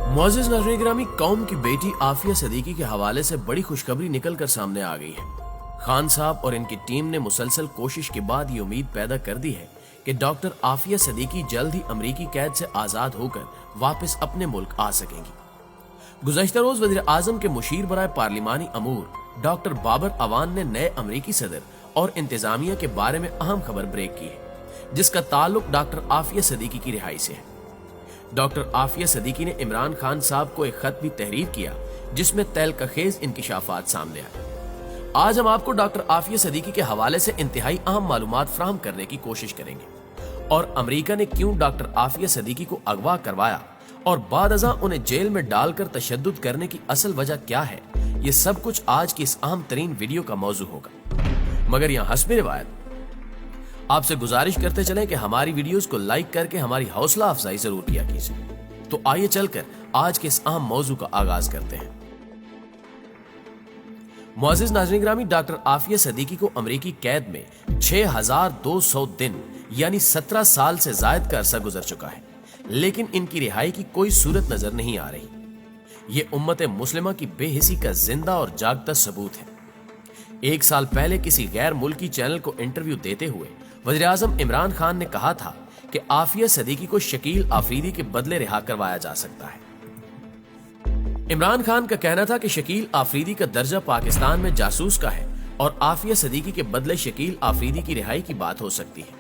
मुअज़्ज़िज़ नाज़रीन गिरामी, कौम की बेटी आफिया सदीकी के हवाले से बड़ी खुशखबरी निकल कर सामने आ गई है। खान साहब और इनकी टीम ने मुसलसल कोशिश के बाद ये उम्मीद पैदा कर दी है कि डॉक्टर आफिया सदीकी जल्द ही अमरीकी कैद से आजाद होकर वापस अपने मुल्क आ सकेंगी। गुज़श्ता रोज वज़ीर आज़म के मुशीर बराए पार्लिमानी अमूर डॉक्टर बाबर अवान ने नए अमरीकी सदर और इंतजामिया के बारे में अहम खबर ब्रेक की है, जिसका ताल्लुक डॉक्टर आफिया सदीकी की रिहाई से है। डॉक्टर आफिया सदीकी ने इमरान खान साहब को एक खत भी तहरीर किया, जिसमें तहलकखेज इंकिशाफात सामने आए। आज हम आपको डॉक्टर आफिया सदीकी के हवाले से इंतहाई अहम मालूमात फराहम करने की कोशिश करेंगे और अमेरिका ने क्यों डॉक्टर आफिया सदीकी को अगवा करवाया और बाद अज़ां उन्हें जेल में डालकर तशद्दुद करने की असल वजह क्या है, ये सब कुछ आज की इस अहम तरीन वीडियो का मौजू होगा। मगर यहाँ हस्ब रिवायत आपसे गुजारिश करते चलें कि हमारी वीडियोस को लाइक करके हमारी हौसला अफजाई जरूर किया कीजिए। तो आइए चलकर आज के इस अहम मौजू का आगाज करते हैं। मुअज़्ज़िज़ नाज़रीन गिरामी, डॉक्टर आफिया सदीकी को अमेरिकी कैद में 6200 दिन यानी 17 साल से जायद का अरसा गुजर चुका है, लेकिन इनकी रिहाई की कोई सूरत नजर नहीं आ रही। ये उम्मत मुस्लिमा की बेहिसी का जिंदा और जागता सबूत है। एक साल पहले किसी गैर मुल्की चैनल को इंटरव्यू देते हुए वज़ीर आज़म इमरान खान ने कहा था कि आफिया सदीकी को शकील आफरीदी के बदले रिहा करवाया जा सकता है। इमरान खान का कहना था कि शकील आफरीदी का दर्जा पाकिस्तान में जासूस का है और आफिया सदीकी के बदले शकील आफरीदी की रिहाई की बात हो सकती है।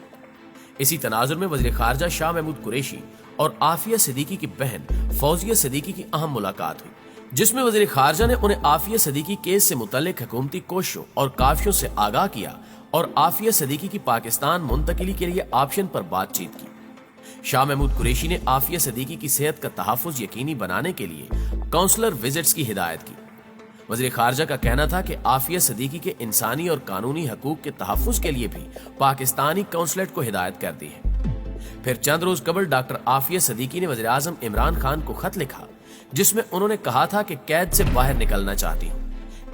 इसी तनाजुर में वज़ीर खारजा शाह महमूद कुरैशी और आफिया सदीकी की बहन फौजिया सदीकी की अहम मुलाकात हुई, जिसमें वज़ीर खारजा ने उन्हें आफिया सदीकी केस से मुतल्लिक हुकूमती कोशिशों और काफियों से आगाह किया और आफिया सदीकी की पाकिस्तान मुंतकिली के लिए ऑप्शन पर बातचीत की। शाह महमूद कुरैशी ने आफिया सदीकी की सेहत का तहफ़्फ़ुज़ यकीनी बनाने के लिए काउंसलर विजिट्स की हिदायत की। वज़ीर खारजा का कहना था कि आफिया सदीकी के इंसानी और कानूनी हकूक के तहफ़्फ़ुज़ के लिए भी पाकिस्तानी काउंसलेट को हिदायत कर दी है। फिर चंद रोज कबल डॉक्टर आफिया सदीकी ने वज़ीर आज़म इमरान खान को खत लिखा, जिसमें उन्होंने कहा था कि कैद से बाहर निकलना चाहती हूँ,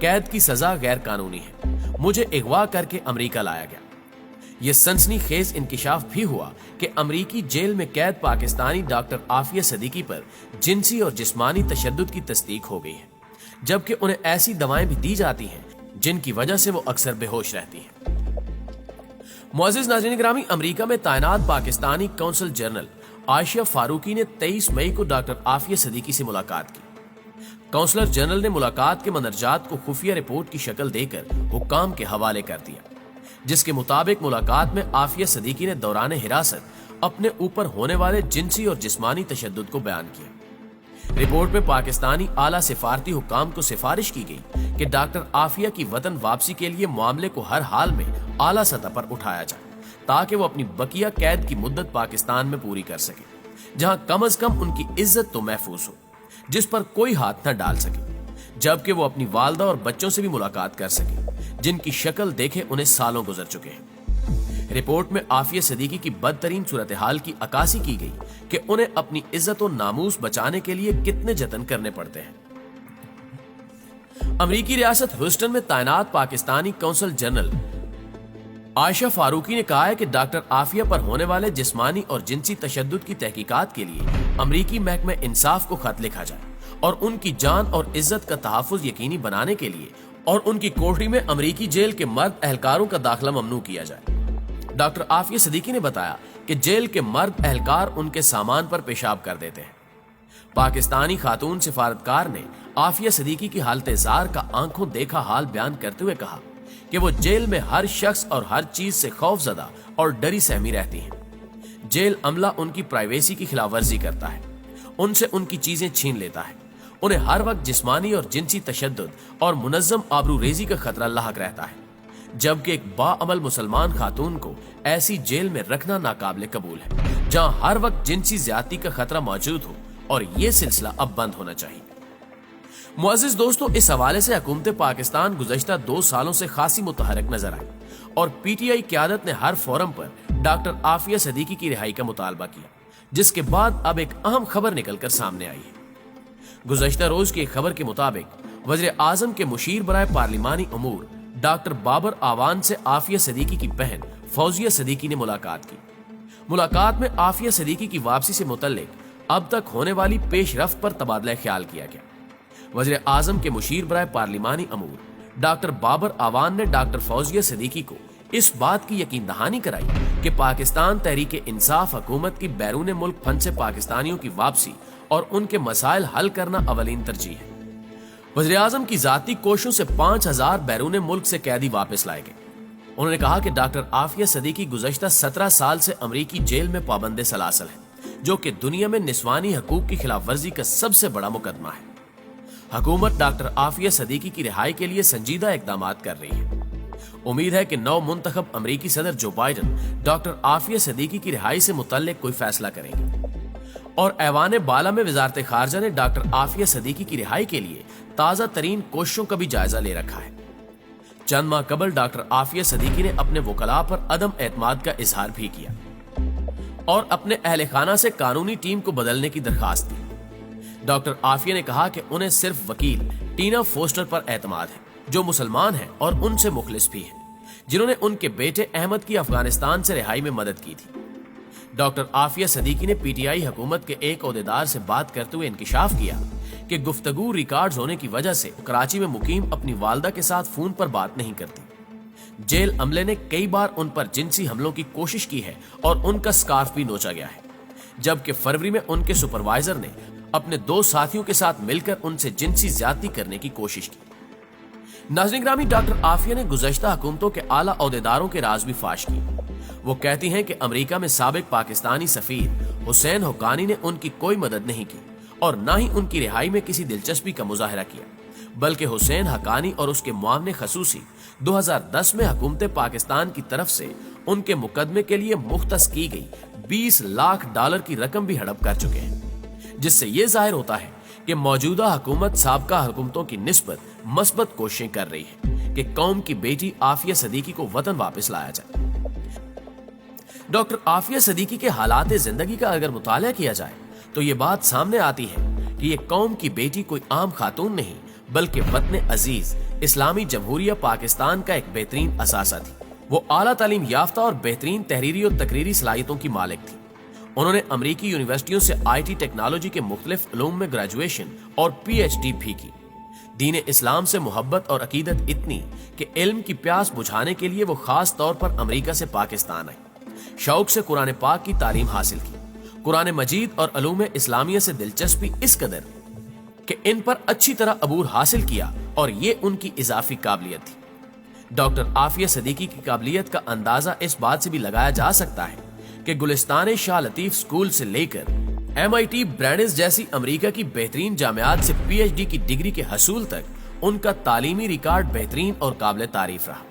कैद की सजा गैर कानूनी है, मुझे अगवा करके अमेरिका लाया गया। यह सनसनीखेज इंकिशाफ भी हुआ कि अमेरिकी जेल में कैद पाकिस्तानी डॉक्टर आफिया सदीकी पर जिनसी और जिस्मानी तशद्दुद की तस्दीक हो गई है, जबकि उन्हें ऐसी दवाएं भी दी जाती हैं जिनकी वजह से वो अक्सर बेहोश रहती हैं। मुअज़्ज़िज़ नाज़रीन गिरामी, अमेरिका में तैनात पाकिस्तानी काउंसल जनरल आयशा फारूकी ने 23 मई को डॉक्टर आफिया सदीकी से मुलाकात की। काउंसलर जनरल ने मुलाकात के मंदरजात को खुफिया रिपोर्ट की शक्ल देकर हुक्काम के हवाले कर दिया, जिसके मुताबिक मुलाकात में आफिया सदीकी ने दौरान हिरासत अपने ऊपर होने वाले जिनसी और जिस्मानी तशद्दुद को बयान किया। रिपोर्ट में पाकिस्तानी आला सिफारती हुक्काम को सिफारिश की गई कि डॉक्टर आफिया की वतन वापसी के लिए मामले को हर हाल में आला सतह पर उठाया जाए, ताकि वो अपनी बकिया कैद की मुद्दत पाकिस्तान में पूरी कर सके, जहां कम अज कम उनकी इज्जत तो महफूज हो, जिस पर कोई हाथ न डाल सके, जबकि वो अपनी वालदा और बच्चों से भी मुलाकात कर सके, जिनकी शक्ल देखे उन्हें सालों गुजर चुके हैं। रिपोर्ट में आफिया सदीकी की बदतरीन सूरत हाल की अक्कासी की गई कि उन्हें अपनी इज्जत और नामूस बचाने के लिए कितने जतन करने पड़ते हैं। अमेरिकी रियासत ह्यूस्टन में तैनात पाकिस्तानी काउंसल जनरल आयशा फारूकी ने कहा है कि डॉक्टर आफिया पर होने वाले जिस्मानी और जिनसी तशद्दुद की तहकीकात के लिए अमेरिकी महकमा इंसाफ को खत लिखा जाए और उनकी जान और इज्जत का तहफ़्फ़ुज़ यकीनी बनाने के लिए और उनकी कोठरी में अमेरिकी जेल के मर्द एहलकारों का दाखिला ममनू किया जाए। डॉक्टर आफिया सदीकी ने बताया कि जेल के मर्द एहलकार उनके सामान पर पेशाब कर देते हैं। पाकिस्तानी खातून सिफारतकार ने आफिया सदीकी की हालत ज़ार का आंखों देखा हाल बयान करते हुए कहा कि वो जेल में हर शख्स और हर चीज से खौफजदा और डरी सहमी रहती हैं। जेल अमला उनकी प्राइवेसी की खिलाफवर्जी करता है, उनसे उनकी चीजें छीन लेता है, उन्हें हर वक्त जिस्मानी और जिनसी तशद्दुद और मुनज़्ज़म आबरूरेजी का खतरा लाहक रहता है, जबकि एक बाअमल मुसलमान खातून को ऐसी जेल में रखना नाकाबिले कबूल है, जहां हर वक्त जिनसी ज्यादती का खतरा मौजूद हो, और ये सिलसिला अब बंद होना चाहिए। मुअज़्ज़िज़ दोस्तों, इस हवाले से हुकूमत पाकिस्तान गुज़श्ता 2 सालों से खासी मुतहरक नजर आई और पीटीआई क़यादत ने हर फोरम पर डॉक्टर आफिया सदीकी की रिहाई का मुतालबा किया, जिसके बाद अब एक अहम खबर निकलकर सामने आई है। गुज़श्ता रोज की एक खबर के मुताबिक वज़ीर आज़म के मुशीर बराए पार्लिमानी अमूर डॉक्टर बाबर आवान से आफिया सदीकी की बहन फौजिया सदीकी ने मुलाकात की। मुलाकात में आफिया सदीकी की वापसी से मुतल्लिक अब तक होने वाली पेशरफ्त पर तबादला ख्याल किया गया। वज़ीर आज़म के मुशीर बराए पार्लिमानी अमूर डॉक्टर बाबर आवान ने डॉक्टर फौजिया सिद्दीकी को इस बात की यकीन दहानी कराई कि पाकिस्तान तहरीक इंसाफ हुकूमत की बैरून मुल्क फंसे पाकिस्तानियों की वापसी और उनके मसाइल हल करना अवलीन तरजीह है। वज़ीर आज़म की जाती कोशिशों से 5000 बैरून मुल्क से कैदी वापस लाए गए। उन्होंने कहा कि डॉक्टर आफिया सिद्दीकी गुज़श्ता 17 साल से अमरीकी जेल में पाबंदे सलासल है, जो कि दुनिया में निस्वानी हकूक की खिलाफ वर्जी का सबसे बड़ा मुकदमा है। हुकूमत डॉक्टर आफिया सिद्दीकी की रिहाई के लिए संजीदा इकदाम कर रही है। उम्मीद है कि नौ मुंतखब अमरीकी सदर जो बाइडन डॉक्टर आफिया सिद्दीकी की रिहाई से मुतल्लिक कोई फैसला करेंगे और ऐवान बाला में वजारत खारजा ने डॉक्टर आफिया सिद्दीकी की रिहाई के लिए ताजा तरीन कोशिशों का भी जायजा ले रखा है। चंद माह कबल डॉक्टर आफिया सिद्दीकी ने अपने वकला पर अदम एतमाद का इजहार भी किया और अपने अहले खाना से कानूनी टीम को बदलने की दरखास्त दी। डॉक्टर आफिया ने कहा कि उन्हें सिर्फ वकील टीना फोस्टर पर एतमाद है, जो मुसलमान हैं और उनसे मुखलिस भी हैं, जिन्होंने उनके बेटे अहमद की अफगानिस्तान से रिहाई में मदद की थी। डॉक्टर आफिया सिद्दीकी ने पीटीआई हुकूमत के एक ओहदेदार से बात करते हुए इंकिशाफ किया कि गुफ्तगू रिकॉर्ड्स होने की वजह से कराची में मुकीम अपनी वालदा के साथ फोन पर बात नहीं करती। जेल अमले ने कई बार उन पर जिनसी हमलों की कोशिश की है और उनका स्कार्फ भी नोचा गया है, जबकि फरवरी में उनके सुपरवाइजर ने अपने 2 साथियों के साथ मिलकर उनसे जिनसी ज्यादती करने की कोशिश की। नाज़रीन ग्रामी, डॉक्टर आफिया ने गुज़श्ता हुकूमतों के आला ओहदेदारों के राज भी फाश किए। वो कहती हैं कि अमेरिका में साबिक पाकिस्तानी सफीर हुसैन हक्कानी ने उनकी कोई मदद नहीं की और न ही उनकी रिहाई में किसी दिलचस्पी का मुजाहरा किया, बल्कि हुसैन हक्कानी और उसके मुआवने खसूसी 2010 में हुकूमत पाकिस्तान की तरफ से उनके मुकदमे के लिए मुख्तस की गई $20 लाख की रकम भी हड़प कर चुके हैं, जिससे ये जाहिर होता है कि मौजूदा हुकूमत साबका हुकूमतों की निस्बत मस्बत कोशिशें कर रही है कि कौम की बेटी आफिया सिद्दीकी को वतन वापस लाया जाए। डॉक्टर आफिया सिद्दीकी के हालात जिंदगी का अगर मुताला किया जाए तो ये बात सामने आती है कि ये कौम की बेटी कोई आम खातून नहीं, बल्कि वतन अजीज इस्लामी जमहूरिया पाकिस्तान का एक बेहतरीन असासा थी। वो आला तालीम याफ्ता और बेहतरीन तहरीरी और तकरीरी सलाहियतों की मालिक थी। उन्होंने अमरीकी यूनिवर्सिटियों से IT टेक्नोलॉजी के मुख्तलिफ उलूम में ग्रेजुएशन और PhD भी की। दीन इस्लाम से मोहब्बत और अकीदत इतनी कि इल्म की प्यास बुझाने के लिए वो खास तौर पर अमेरिका से पाकिस्तान आए। शौक से कुरान पाक की तालीम हासिल की। कुरान मजीद और उलूम इस्लामिया से दिलचस्पी इस कदर कि इन पर अच्छी तरह अबूर हासिल किया और ये उनकी इजाफी काबिलियत थी। डॉक्टर आफिया सिद्दीकी की काबिलियत का अंदाजा इस बात से भी लगाया जा सकता है कि गुलिस्तान शाह लतीफ स्कूल से लेकर MIT ब्रैंडिस जैसी अमेरिका की बेहतरीन जामियात से PhD की डिग्री के हसूल तक उनका तालीमी रिकॉर्ड बेहतरीन और काबिल तारीफ रहा।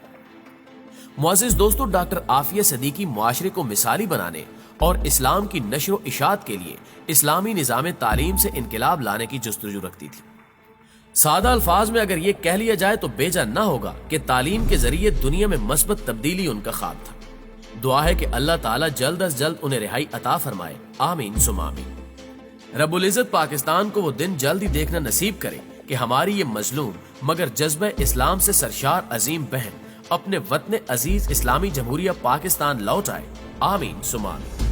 मुअज़्ज़िज़ दोस्तों, डॉक्टर आफिया सिद्दीकी मुआशरे को मिसाली बनाने और इस्लाम की नशर व इशात के लिए इस्लामी निज़ाम तालीम से इनकलाब लाने की जस्तजू रखती थी। सादा अल्फाज में अगर ये कह लिया जाए तो बेजा न होगा कि तालीम के जरिए दुनिया में मस्बत तब्दीली उनका ख्वाब था। दुआ है कि अल्लाह ताला जल्द अज जल्द उन्हें रिहाई अता फरमाए, आमीन सुम्मा आमीन। रब्बुल इज़्ज़त पाकिस्तान को वो दिन जल्द ही देखना नसीब करे कि हमारी ये मजलूम मगर जज्बे इस्लाम से सरशार अजीम बहन अपने वतन अजीज इस्लामी जमहूरिया पाकिस्तान लौट आए, आमीन सुम्मा आमीन।